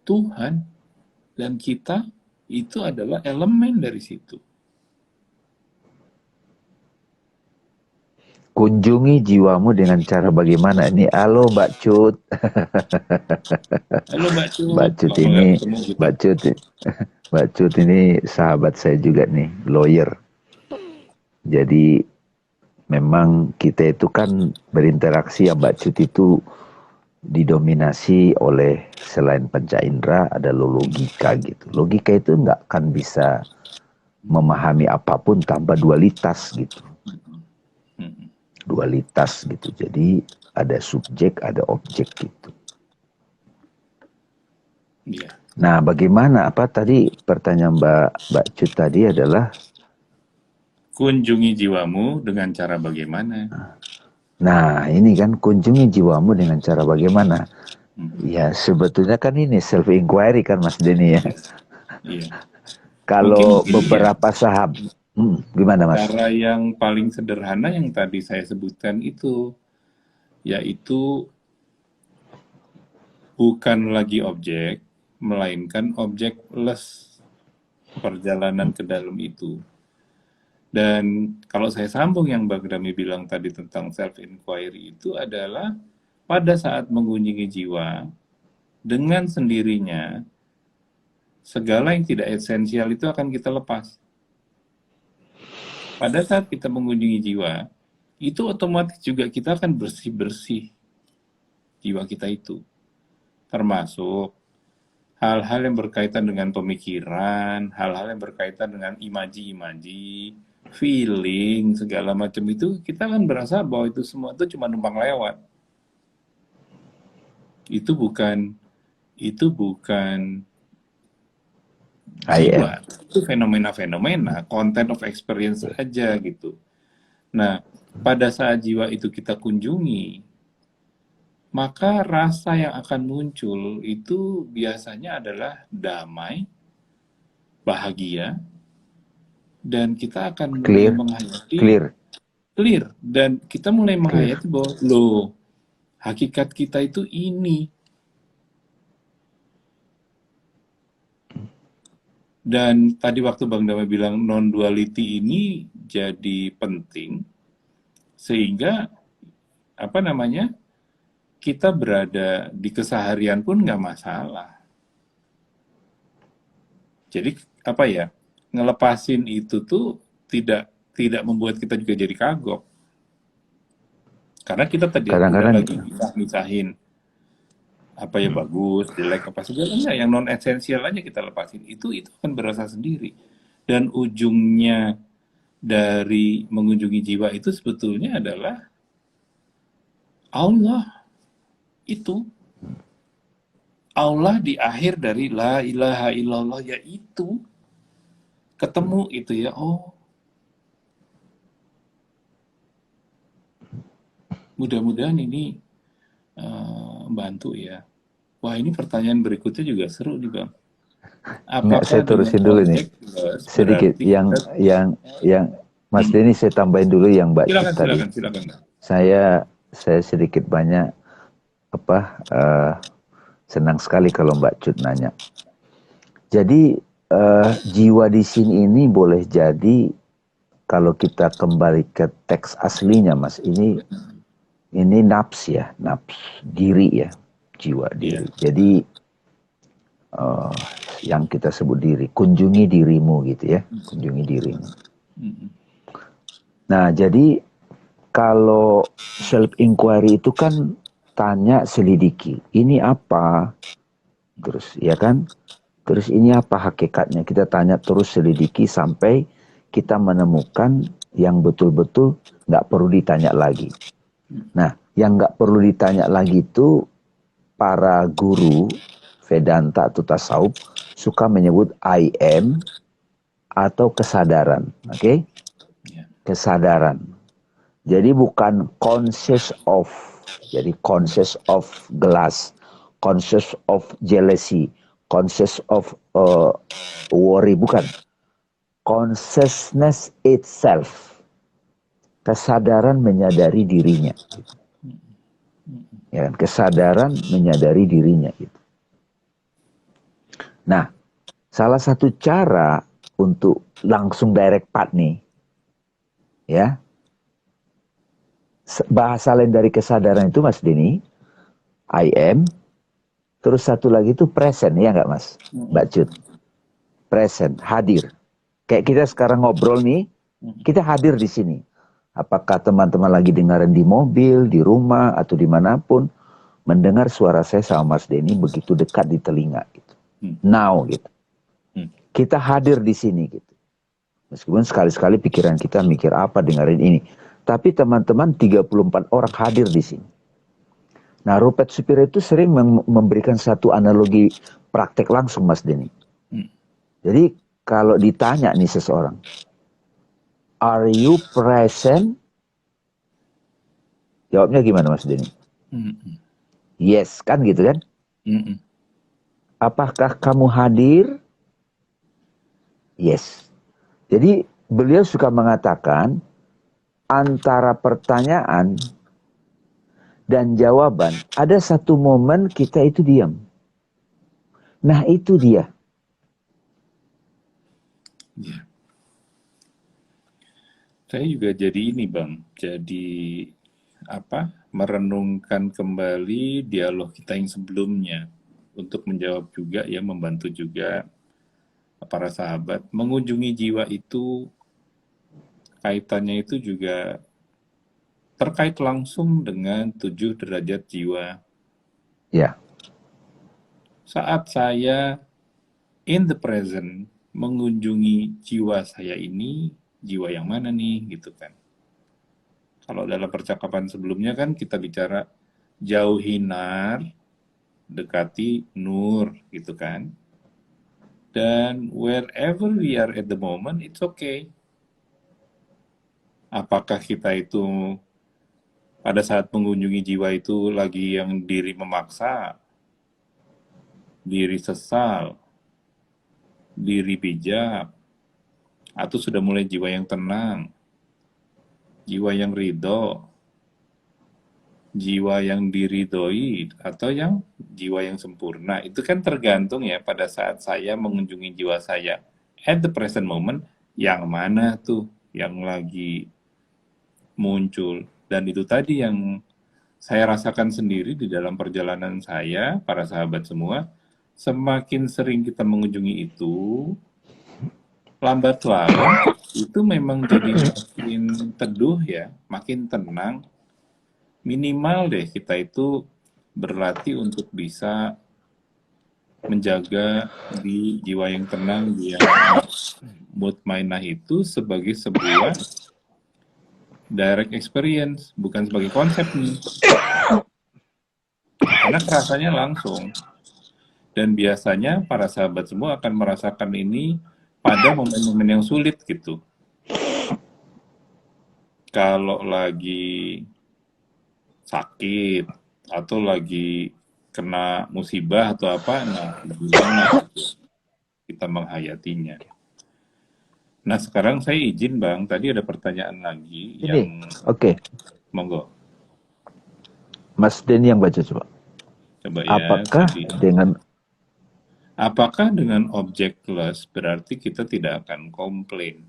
[SPEAKER 1] Tuhan. Dan kita itu adalah elemen dari situ.
[SPEAKER 2] Kunjungi jiwamu dengan cara bagaimana? Ini halo Mbak Cut.
[SPEAKER 1] Halo Mbak Cut.
[SPEAKER 2] Mbak Cut ini sahabat saya juga nih, lawyer. Jadi memang kita itu kan berinteraksi ya Mbak Cut itu didominasi oleh selain panca indera ada logika gitu. Logika itu nggak akan bisa memahami apapun tanpa dualitas gitu. Dualitas gitu. Jadi ada subjek, ada objek gitu.
[SPEAKER 1] Yeah.
[SPEAKER 2] Nah, bagaimana apa tadi pertanyaan Mbak Cut tadi adalah
[SPEAKER 1] kunjungi jiwamu dengan cara bagaimana?
[SPEAKER 2] Nah, ini kan kunjungi jiwamu dengan cara bagaimana?
[SPEAKER 1] Hmm.
[SPEAKER 2] Ya, sebetulnya kan ini self inquiry kan Mas Denny ya.
[SPEAKER 1] Yes. Iya.
[SPEAKER 2] Kalau
[SPEAKER 1] Mungkin gini ya,
[SPEAKER 2] beberapa saham, gimana Mas?
[SPEAKER 1] cara yang paling sederhana yang tadi saya sebutkan itu, yaitu bukan lagi objek, melainkan objectless perjalanan ke dalam itu. Dan kalau saya sambung yang Bang Dami bilang tadi tentang self-inquiry itu adalah pada saat mengunjungi jiwa, dengan sendirinya, segala yang tidak esensial itu akan kita lepas. Pada saat kita mengunjungi jiwa, itu otomatis juga kita akan bersih-bersih jiwa kita itu. Termasuk hal-hal yang berkaitan dengan pemikiran, hal-hal yang berkaitan dengan imaji-imaji, feeling, segala macam itu, kita kan berasa bahwa itu semua itu cuma numpang lewat. Itu bukan
[SPEAKER 2] IM.
[SPEAKER 1] jiwa, itu fenomena-fenomena, content of experience aja gitu. Nah, pada saat jiwa itu kita kunjungi, maka rasa yang akan muncul itu biasanya adalah damai, bahagia, dan kita akan mulai
[SPEAKER 2] Clear,
[SPEAKER 1] menghayati
[SPEAKER 2] clear,
[SPEAKER 1] clear, dan kita mulai
[SPEAKER 2] clear.
[SPEAKER 1] menghayati bahwa loh, hakikat kita itu ini. Dan tadi waktu Bang Dama bilang non-duality ini jadi penting, sehingga apa namanya, kita berada di keseharian pun nggak masalah. Jadi apa ya, ngelepasin itu tuh tidak tidak membuat kita juga jadi kagok. Karena kita tadi udah
[SPEAKER 2] Kadang-kadang
[SPEAKER 1] lagi misah-misahin apa ya bagus, jelek apa segalanya, yang non esensial aja kita lepasin. Itu akan berasa sendiri. Dan ujungnya dari mengunjungi jiwa itu sebetulnya adalah Allah. Itu Allah di akhir dari la ilaha illallah, yaitu ketemu itu ya. Oh, mudah-mudahan ini bantu ya. Wah, ini pertanyaan berikutnya juga seru nih Bang.
[SPEAKER 2] nggak,
[SPEAKER 1] Apakah
[SPEAKER 2] saya
[SPEAKER 1] dengan
[SPEAKER 2] terusin dulu nih.
[SPEAKER 1] objectless
[SPEAKER 2] Sedikit
[SPEAKER 1] berarti kita...
[SPEAKER 2] yang Mas
[SPEAKER 1] Hmm,
[SPEAKER 2] Denny saya tambahin dulu yang Mbak Cut
[SPEAKER 1] silakan,
[SPEAKER 2] tadi.
[SPEAKER 1] silakan, silakan.
[SPEAKER 2] Saya sedikit banyak apa senang sekali kalau Mbak Cut nanya. Jadi jiwa di sini ini boleh jadi kalau kita kembali ke teks aslinya Mas, ini nafs ya, nafs diri ya, jiwa
[SPEAKER 1] Iya.
[SPEAKER 2] diri. Jadi yang kita sebut diri, kunjungi dirimu gitu ya, kunjungi dirimu.
[SPEAKER 1] Hmm,
[SPEAKER 2] Nah, jadi kalau self inquiry itu kan tanya, selidiki, ini apa? Terus ya kan? Terus ini apa hakikatnya? Kita tanya terus, selidiki sampai kita menemukan yang betul-betul nggak perlu ditanya lagi. Nah, yang nggak perlu ditanya lagi itu para guru Vedanta atau tasawuf suka menyebut I am atau kesadaran, oke?
[SPEAKER 1] iya.
[SPEAKER 2] Kesadaran. Jadi bukan conscious of, jadi conscious of gelas, conscious of jealousy, conscious of worry, bukan. Consciousness itself, kesadaran menyadari dirinya. Ya, kesadaran menyadari dirinya. Gitu. Nah, salah satu cara untuk langsung direct path nih, ya, bahasa lain dari kesadaran itu Mas Denny, I am, terus satu lagi itu present, ya nggak Mas? Mbak Cut, present, hadir. Kayak kita sekarang ngobrol nih, kita hadir di sini. Apakah teman-teman lagi dengaran di mobil, di rumah, atau dimanapun, mendengar suara saya sama Mas Denny begitu dekat di telinga gitu. Now gitu. Kita hadir di sini gitu. Meskipun sekali-sekali pikiran kita mikir apa dengerin ini. Tapi teman-teman 34 orang hadir di sini. Nah, Rupert Supir itu sering memberikan satu analogi praktek langsung, Mas Denny. Jadi, kalau ditanya nih seseorang, are you present Jawabnya gimana Mas Denny?
[SPEAKER 1] Mm-mm.
[SPEAKER 2] Yes, kan gitu kan?
[SPEAKER 1] Mm-mm.
[SPEAKER 2] Apakah kamu hadir? Yes. Jadi beliau suka mengatakan antara pertanyaan dan jawaban ada satu momen kita itu diam. Nah itu dia.
[SPEAKER 1] Ya. Saya juga jadi ini Bang, jadi merenungkan kembali dialog kita yang sebelumnya untuk menjawab juga ya, membantu juga para sahabat mengunjungi jiwa itu, kaitannya itu juga terkait langsung dengan 7 derajat jiwa.
[SPEAKER 2] Ya,
[SPEAKER 1] Saat saya in the present mengunjungi jiwa saya ini, jiwa yang mana nih gitu kan. Kalau dalam percakapan sebelumnya kan kita bicara jauhi nar, dekati nur gitu kan. Dan wherever we are at the moment, it's okay. Apakah kita itu pada saat mengunjungi jiwa itu lagi yang diri memaksa, diri sesal, diri bijak, atau sudah mulai jiwa yang tenang, jiwa yang ridho, jiwa yang diridhoi, atau yang jiwa yang sempurna. Itu kan tergantung ya pada saat saya mengunjungi jiwa saya. At the present moment, yang mana tuh yang lagi muncul. Dan itu tadi yang saya rasakan sendiri di dalam perjalanan saya, para sahabat semua, semakin sering kita mengunjungi itu, lambat laun itu memang jadi makin teduh ya, makin tenang. Minimal deh kita itu berlatih untuk bisa menjaga di jiwa yang tenang, yang mutmainah itu sebagai sebuah direct experience, bukan sebagai konsep nih. Karena rasanya langsung. Dan biasanya para sahabat semua akan merasakan ini pada momen-momen yang sulit gitu. Kalau lagi sakit atau lagi kena musibah atau apa, nah gimana kita menghayatinya. Nah sekarang saya izin Bang, tadi ada pertanyaan lagi
[SPEAKER 2] ini,
[SPEAKER 1] yang
[SPEAKER 2] oke.
[SPEAKER 1] monggo.
[SPEAKER 2] Mas Denny yang baca coba.
[SPEAKER 1] Coba ya,
[SPEAKER 2] Apakah
[SPEAKER 1] jadi
[SPEAKER 2] dengan
[SPEAKER 1] apakah dengan objectless berarti kita tidak akan komplain?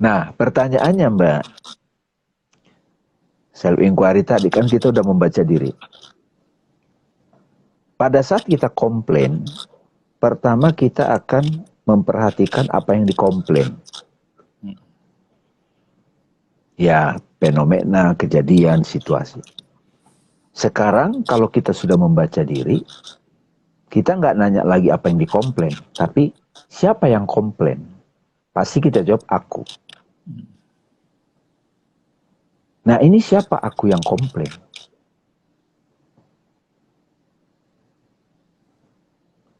[SPEAKER 2] Nah, pertanyaannya Mbak, self inquiry tadi kan kita udah membaca diri. Pada saat kita komplain, pertama kita akan memperhatikan apa yang dikomplain. Ya, fenomena, kejadian, situasi. Sekarang kalau kita sudah membaca diri, kita nggak nanya lagi apa yang dikomplain, tapi siapa yang komplain? Pasti kita jawab aku. Nah ini siapa aku yang komplain?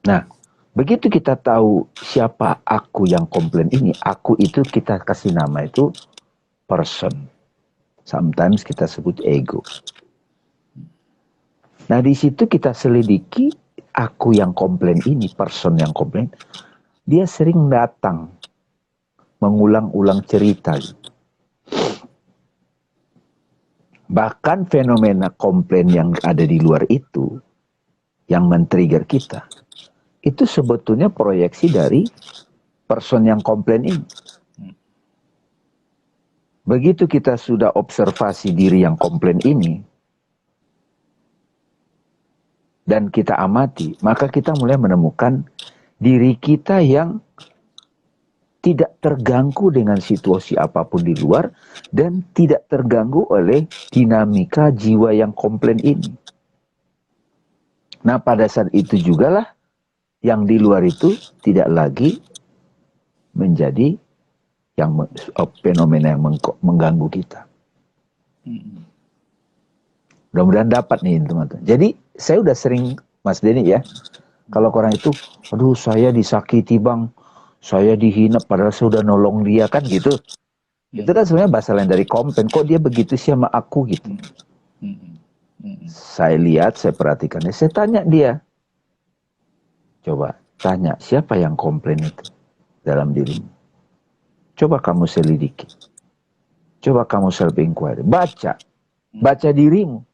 [SPEAKER 2] Nah begitu kita tahu siapa aku yang komplain ini, aku itu kita kasih nama itu person. Sometimes kita sebut ego. Nah di situ kita selidiki aku yang komplain ini, person yang komplain, dia sering datang mengulang-ulang cerita. Bahkan fenomena komplain yang ada di luar itu, yang men-trigger kita, itu sebetulnya proyeksi dari person yang komplain ini. Begitu kita sudah observasi diri yang komplain ini, dan kita amati, maka kita mulai menemukan diri kita yang tidak terganggu dengan situasi apapun di luar dan tidak terganggu oleh dinamika jiwa yang komplain ini. Nah pada saat itu jugalah yang di luar itu tidak lagi menjadi yang fenomena yang mengganggu kita. Mudah-mudahan dapat nih teman-teman. Jadi saya udah sering Mas Denny ya, kalau orang itu, aduh saya disakiti bang, saya dihina padahal saya udah nolong dia kan gitu. Itu kan sebenarnya bahasa lain dari komplain. Kok dia begitu sih sama aku gitu. Saya lihat, saya perhatikan, saya tanya dia. Coba tanya, siapa yang komplain itu dalam dirimu? Coba kamu selidiki. Coba kamu self-inquiry. Baca dirimu.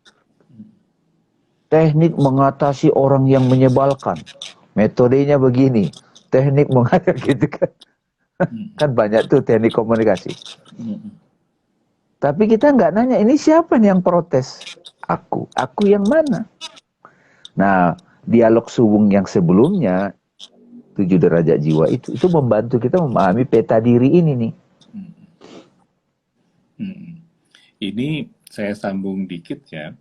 [SPEAKER 2] Teknik mengatasi orang yang menyebalkan. Metodenya begini. Teknik mengatasi gitu kan. Kan banyak tuh teknik komunikasi. Tapi kita nggak nanya, ini siapa nih yang protes? Aku. Aku yang mana? Nah, dialog suwung yang sebelumnya, 7 derajat jiwa itu membantu kita memahami peta diri ini nih.
[SPEAKER 1] Ini saya sambung dikit ya.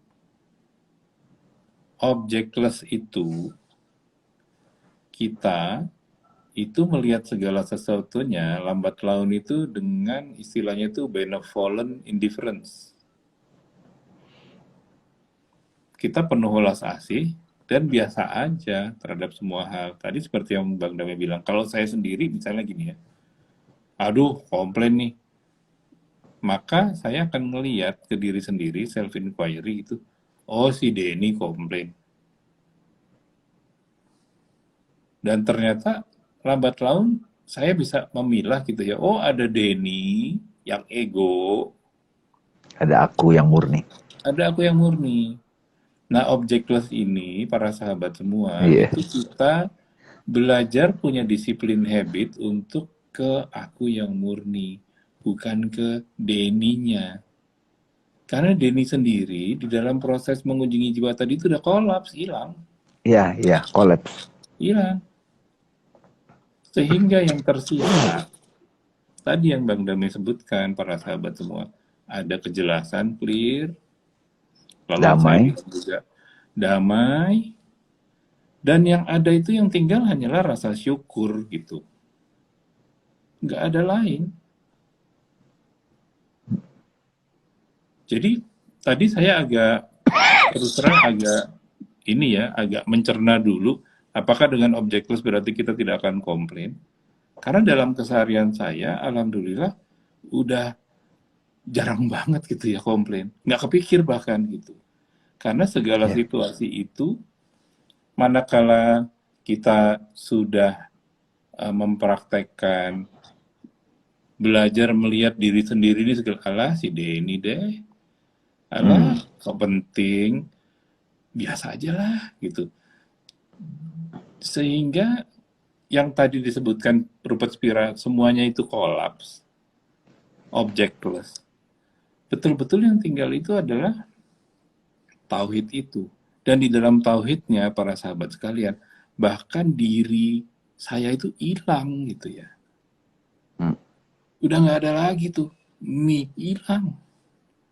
[SPEAKER 1] Objectless itu, kita itu melihat segala sesuatunya lambat laun itu dengan istilahnya itu benevolent indifference. Kita penuh welas asih dan biasa aja terhadap semua hal. Tadi seperti yang Bang Dame bilang, kalau saya sendiri misalnya gini ya, aduh komplain nih, maka saya akan melihat ke diri sendiri, self inquiry itu, oh si Denny komplain. Dan ternyata lambat laun saya bisa memilah gitu ya, oh ada Denny yang ego,
[SPEAKER 2] ada aku yang murni.
[SPEAKER 1] Ada aku yang murni. Nah, objectless ini, para sahabat semua, itu kita belajar punya disiplin habit untuk ke aku yang murni, bukan ke Denny-nya. Karena Denny sendiri di dalam proses mengunjungi jiwa tadi itu udah kolaps, hilang.
[SPEAKER 2] Iya, kolaps.
[SPEAKER 1] Hilang. Sehingga yang tersisa, tadi yang Bang Dame sebutkan, para sahabat semua, ada kejelasan, clear, lalu
[SPEAKER 2] damai,
[SPEAKER 1] juga damai, dan yang ada itu yang tinggal hanyalah rasa syukur gitu. Nggak ada lain. Jadi tadi saya terus terang agak mencerna dulu, apakah dengan objectless berarti kita tidak akan komplain? Karena dalam keseharian saya, alhamdulillah, udah jarang banget gitu ya komplain. Nggak kepikir bahkan gitu. Karena segala situasi itu, manakala kita sudah mempraktekkan, belajar melihat diri sendiri ini segala, si Denny deh, kok penting, biasa aja lah gitu. Sehingga yang tadi disebutkan Rupert Spira, semuanya itu kolaps, objectless. Betul-betul yang tinggal itu adalah tauhid itu. Dan di dalam tauhidnya, para sahabat sekalian, bahkan diri saya itu hilang gitu ya. Udah nggak ada lagi tuh, hilang.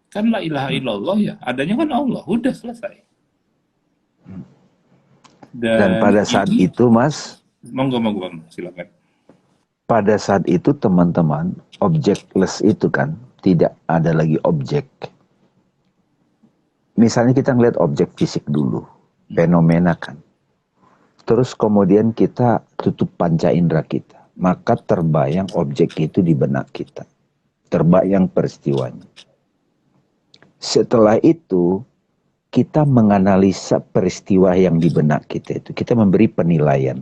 [SPEAKER 1] Kan la ilaha illallah ya, adanya kan Allah, udah selesai.
[SPEAKER 2] Dan pada saat itu, Mas,
[SPEAKER 1] monggo Bang, silakan.
[SPEAKER 2] Pada saat itu teman-teman, objectless itu kan tidak ada lagi objek. Misalnya kita ngeliat objek fisik dulu, fenomena kan. Terus kemudian kita tutup panca indera kita, maka terbayang objek itu di benak kita. Terbayang peristiwanya. Setelah itu, kita menganalisa peristiwa yang di benak kita itu. Kita memberi penilaian.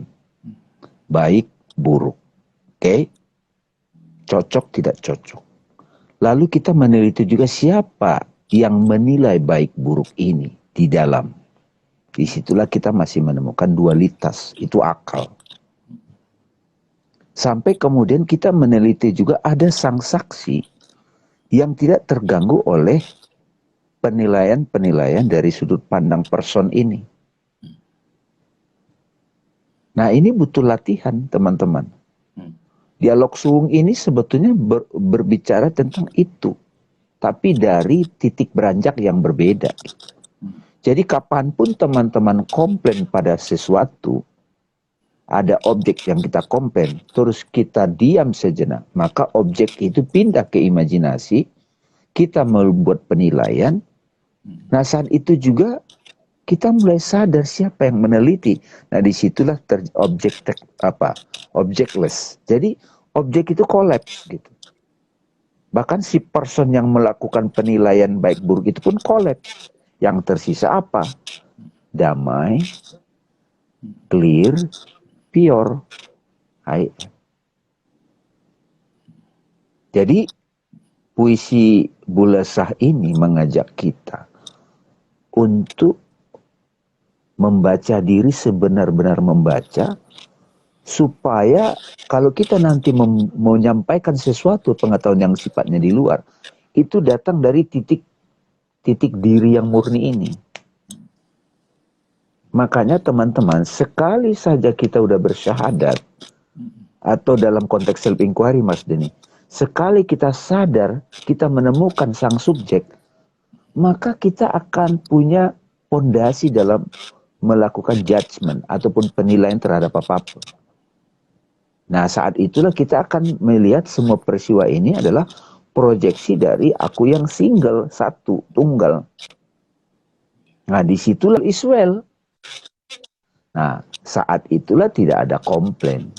[SPEAKER 2] Baik, buruk. Oke? Cocok, tidak cocok. Lalu kita meneliti juga siapa yang menilai baik buruk ini di dalam. Disitulah kita masih menemukan dualitas. Itu akal. Sampai kemudian kita meneliti juga ada sang saksi yang tidak terganggu oleh penilaian-penilaian dari sudut pandang person ini. Nah, ini butuh latihan, teman-teman. Dialog suwung ini sebetulnya berbicara tentang itu. Tapi dari titik beranjak yang berbeda. Jadi kapanpun teman-teman komplain pada sesuatu, ada objek yang kita komplain, terus kita diam sejenak, maka objek itu pindah ke imajinasi, kita membuat penilaian. Nah, saat itu juga kita mulai sadar siapa yang meneliti. Nah, disitulah objectless. Jadi objek itu kolaps gitu. Bahkan si person yang melakukan penilaian baik buruk itu pun collapse. Yang tersisa apa? Damai, clear, pure. I am. Jadi puisi Bulesah ini mengajak kita untuk membaca diri sebenar-benar membaca, supaya kalau kita nanti menyampaikan sesuatu pengetahuan yang sifatnya di luar, itu datang dari titik diri yang murni ini. Makanya teman-teman, sekali saja kita udah bersyahadat, atau dalam konteks self inquiry Mas Denny, sekali kita sadar, kita menemukan sang subjek, maka kita akan punya fondasi dalam melakukan judgment ataupun penilaian terhadap apapun. Nah, saat itulah kita akan melihat semua peristiwa ini adalah proyeksi dari aku yang single, satu, tunggal. Nah, disitulah Israel. Nah, saat itulah tidak ada komplain.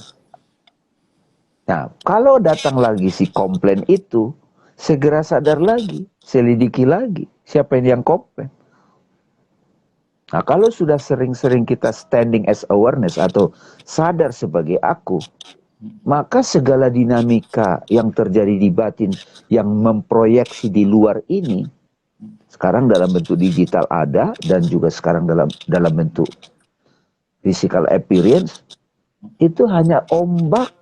[SPEAKER 2] Nah, kalau datang lagi si komplain itu, segera sadar lagi, selidiki lagi, siapa yang komplain. Nah, kalau sudah sering-sering kita standing as awareness atau sadar sebagai aku, maka segala dinamika yang terjadi di batin yang memproyeksi di luar ini, sekarang dalam bentuk digital ada, dan juga sekarang dalam bentuk physical appearance, itu hanya ombak.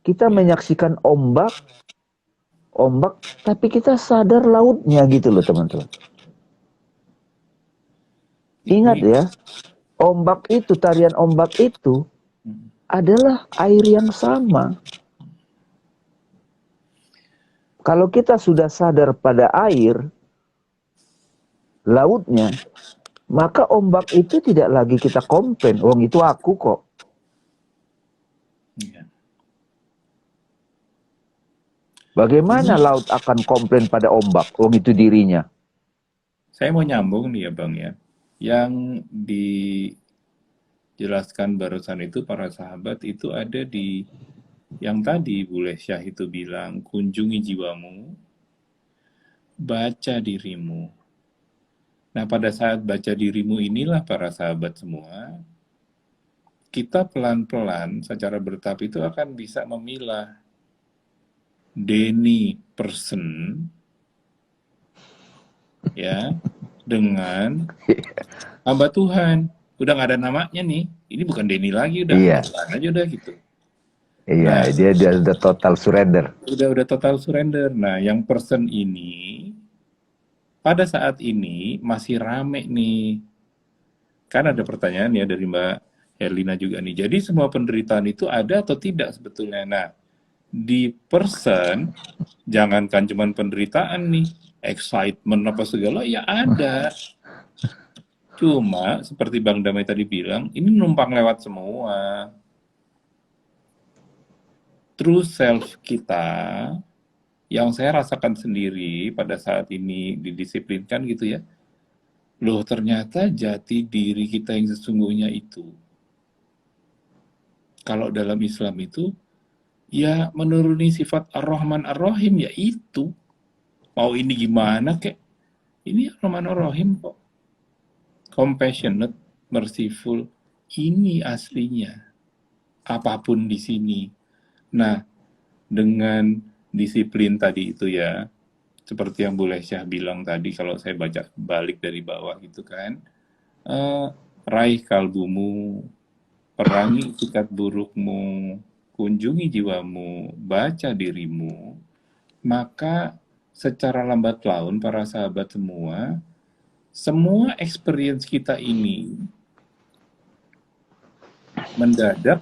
[SPEAKER 2] Kita menyaksikan ombak, tapi kita sadar lautnya gitu loh teman-teman. Ingat ya, ombak itu, tarian ombak itu adalah air yang sama. Kalau kita sudah sadar pada air, lautnya, maka ombak itu tidak lagi kita komplain, wong itu aku kok. Bagaimana laut akan komplain pada ombak, wong itu dirinya?
[SPEAKER 1] Saya mau nyambung nih ya Bang ya. Yang dijelaskan barusan itu para sahabat itu ada di yang tadi Bule Syah itu bilang, kunjungi jiwamu, baca dirimu. Nah, pada saat baca dirimu inilah para sahabat semua, kita pelan-pelan secara bertahap itu akan bisa memilah Denny person ya dengan hamba Tuhan. Udah nggak ada namanya nih. Ini bukan Denny lagi, udah Tuhan aja udah gitu.
[SPEAKER 2] Iya, nah, dia udah total surrender.
[SPEAKER 1] Udah total surrender. Nah, yang person ini pada saat ini masih rame nih. Kan ada pertanyaan ya dari Mbak Herlina juga nih. Jadi semua penderitaan itu ada atau tidak sebetulnya? Nah, di person jangankan cuman penderitaan nih, excitement apa segala ya ada. Cuma seperti Bang Damai tadi bilang, ini numpang lewat semua. True self kita yang saya rasakan sendiri pada saat ini didisiplinkan gitu ya. Loh, ternyata jati diri kita yang sesungguhnya itu. Kalau dalam Islam itu ya menuruni sifat Ar-Rahman Ar-Rahim ya itu. Mau ini gimana kek? Ini Ar-Rahman Ar-Rahim kok. Compassionate, merciful, ini aslinya. Apapun di sini. Nah, dengan disiplin tadi itu ya, seperti yang Bu Lesyah bilang tadi, kalau saya baca balik dari bawah gitu kan, raih kalbumu, perangi sikat burukmu, kunjungi jiwamu, baca dirimu, maka secara lambat laun para sahabat semua experience kita ini mendadak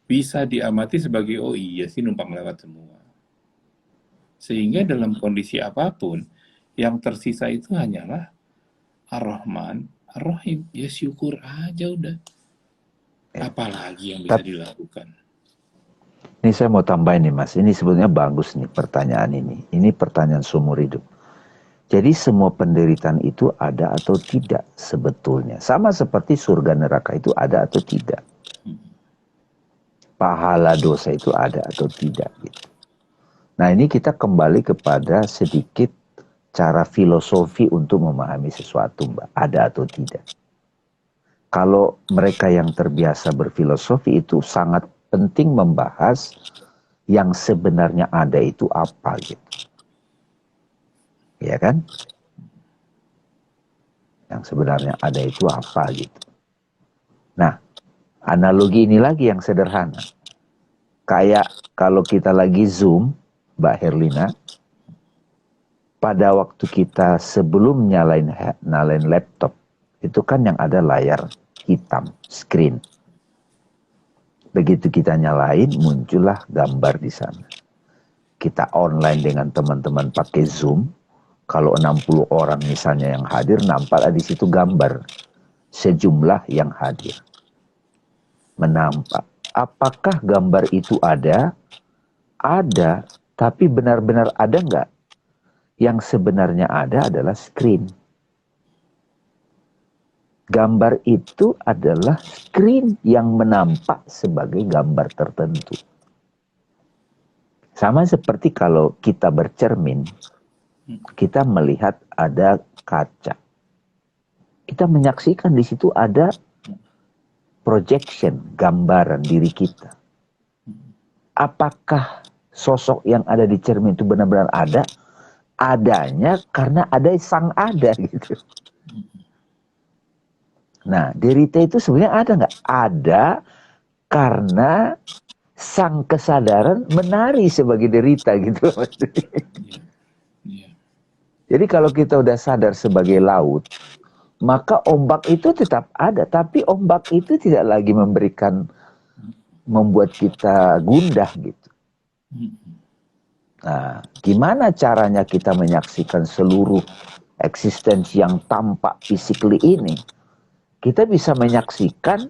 [SPEAKER 1] bisa diamati sebagai oh iya sih numpang lewat semua. Sehingga dalam kondisi apapun yang tersisa itu hanyalah Ar-Rahman Ar-Rahim. Ya syukur aja udah. Apalagi yang bisa dilakukan.
[SPEAKER 2] Ini saya mau tambahin nih Mas, ini sebetulnya bagus nih pertanyaan ini. Ini pertanyaan seumur hidup. Jadi semua penderitaan itu ada atau tidak sebetulnya. Sama seperti surga neraka itu ada atau tidak. Pahala dosa itu ada atau tidak gitu. Nah, ini kita kembali kepada sedikit cara filosofi untuk memahami sesuatu, Mbak. Ada atau tidak. Kalau mereka yang terbiasa berfilosofi itu sangat penting membahas yang sebenarnya ada itu apa gitu. Ya kan? Yang sebenarnya ada itu apa gitu. Nah, analogi ini lagi yang sederhana. Kayak kalau kita lagi Zoom, Mbak Herlina, pada waktu kita sebelum nyalain laptop, itu kan yang ada layar hitam, screen. Begitu kita nyalain, muncullah gambar di sana. Kita online dengan teman-teman pakai Zoom, kalau 60 orang misalnya yang hadir, nampak di situ gambar sejumlah yang hadir. Menampak. Apakah gambar itu ada? Ada, tapi benar-benar ada nggak? Yang sebenarnya ada adalah screen. Gambar itu adalah screen yang menampak sebagai gambar tertentu. Sama seperti kalau kita bercermin, kita melihat ada kaca. Kita menyaksikan di situ ada projection, gambaran diri kita. Apakah sosok yang ada di cermin itu benar-benar ada? Adanya karena ada sang ada gitu. Nah, derita itu sebenarnya ada nggak? Ada karena sang kesadaran menari sebagai derita gitu. Jadi kalau kita udah sadar sebagai laut, maka ombak itu tetap ada, tapi ombak itu tidak lagi membuat kita gundah gitu. Nah, gimana caranya kita menyaksikan seluruh eksistensi yang tampak physically ini? Kita bisa menyaksikan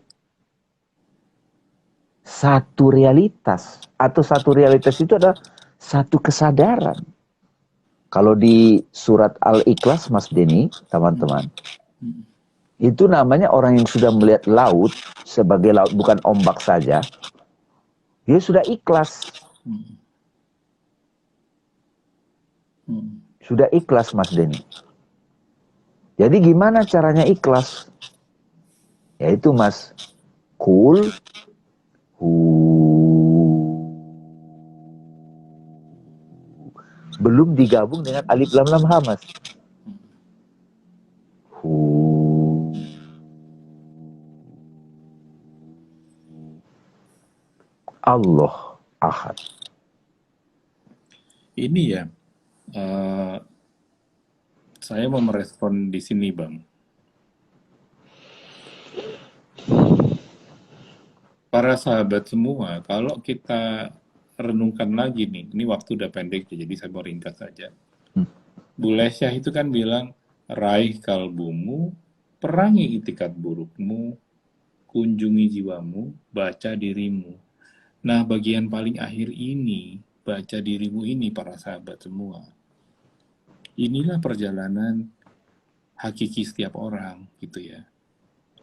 [SPEAKER 2] satu realitas, atau satu realitas itu adalah satu kesadaran. Kalau di surat Al-Ikhlas, Mas Denny, teman-teman, itu namanya orang yang sudah melihat laut sebagai laut, bukan ombak saja. Dia sudah ikhlas. Sudah ikhlas, Mas Denny. Jadi gimana caranya ikhlas? Yaitu, Mas, cool, belum digabung dengan alif lam lam ha, Mas. Allah Ahad.
[SPEAKER 1] Ini ya, saya mau merespon di sini, Bang. Para sahabat semua, kalau kita renungkan lagi nih, ini waktu udah pendek, jadi saya mau ringkas saja. Bu Lesyah itu kan bilang, raih kalbumu, perangi itikat burukmu, kunjungi jiwamu, baca dirimu. Nah, bagian paling akhir ini, baca dirimu ini, para sahabat semua. Inilah perjalanan hakiki setiap orang, gitu ya.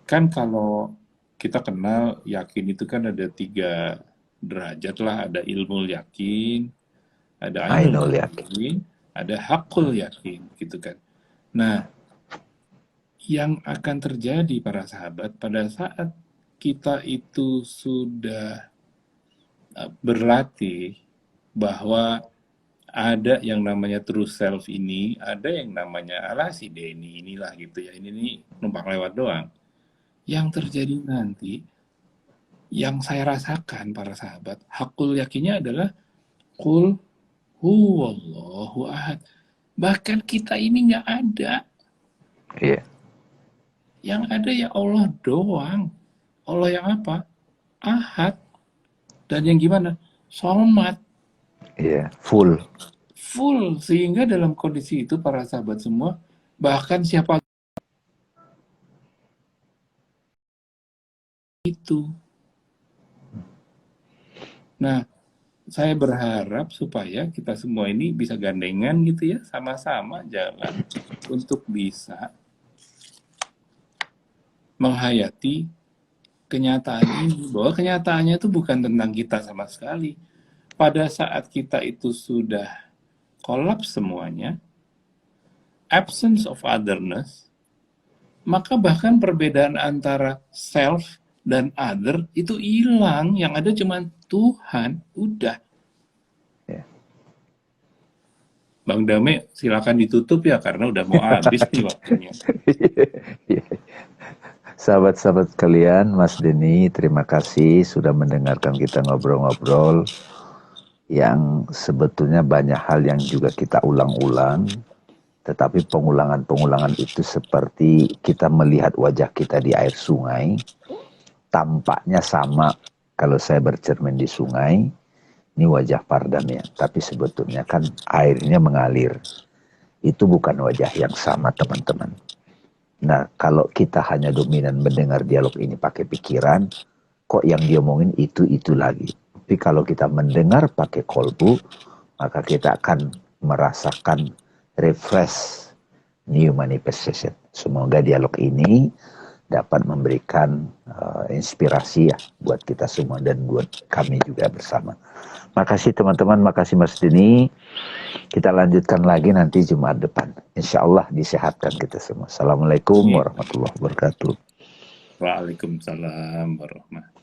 [SPEAKER 1] Kan kalau kita kenal, yakin itu kan ada 3 derajat lah, ada ilmu yakin, ada ainul yakin, ada hakul yakin, gitu kan. Nah, yang akan terjadi para sahabat pada saat kita itu sudah berlatih bahwa ada yang namanya true self ini, ada yang namanya ala si Denny inilah gitu ya, ini nih numpang lewat doang. Yang terjadi nanti, yang saya rasakan para sahabat, hakul yakinnya adalah kul huwallahu ahad. Bahkan kita ini nggak ada.
[SPEAKER 2] Iya.
[SPEAKER 1] Yang ada ya Allah doang. Allah yang apa? Ahad. Dan yang gimana? Somat.
[SPEAKER 2] Iya, full.
[SPEAKER 1] Full. Sehingga dalam kondisi itu para sahabat semua, bahkan siapa itu. Nah, saya berharap supaya kita semua ini bisa gandengan gitu ya, sama-sama jalan untuk bisa menghayati kenyataan ini, bahwa kenyataannya itu bukan tentang kita sama sekali, pada saat kita itu sudah kolaps semuanya, absence of otherness, maka bahkan perbedaan antara self dan other itu hilang. Yang ada cuma Tuhan. Udah.
[SPEAKER 2] Ya.
[SPEAKER 1] Bang Dame, silakan ditutup ya, karena udah mau habis nih waktunya.
[SPEAKER 2] Sahabat-sahabat kalian, Mas Denny, terima kasih sudah mendengarkan kita ngobrol-ngobrol yang sebetulnya banyak hal yang juga kita ulang-ulang, tetapi pengulangan-pengulangan itu seperti kita melihat wajah kita di air sungai, tampaknya sama kalau saya bercermin di sungai, ini wajah Pardamya, tapi sebetulnya kan airnya mengalir. Itu bukan wajah yang sama, teman-teman. Nah, kalau kita hanya dominan mendengar dialog ini pakai pikiran, kok yang diomongin itu lagi. Tapi kalau kita mendengar pakai kolbu, maka kita akan merasakan refresh new manifestation. Semoga dialog ini dapat memberikan inspirasi ya buat kita semua dan buat kami juga bersama. Makasih teman-teman, makasih Mas Denny. Kita lanjutkan lagi nanti Jumat depan. Insya Allah disehatkan kita semua. Assalamualaikum warahmatullahi wabarakatuh.
[SPEAKER 1] Waalaikumsalam warahmatullahi wabarakatuh.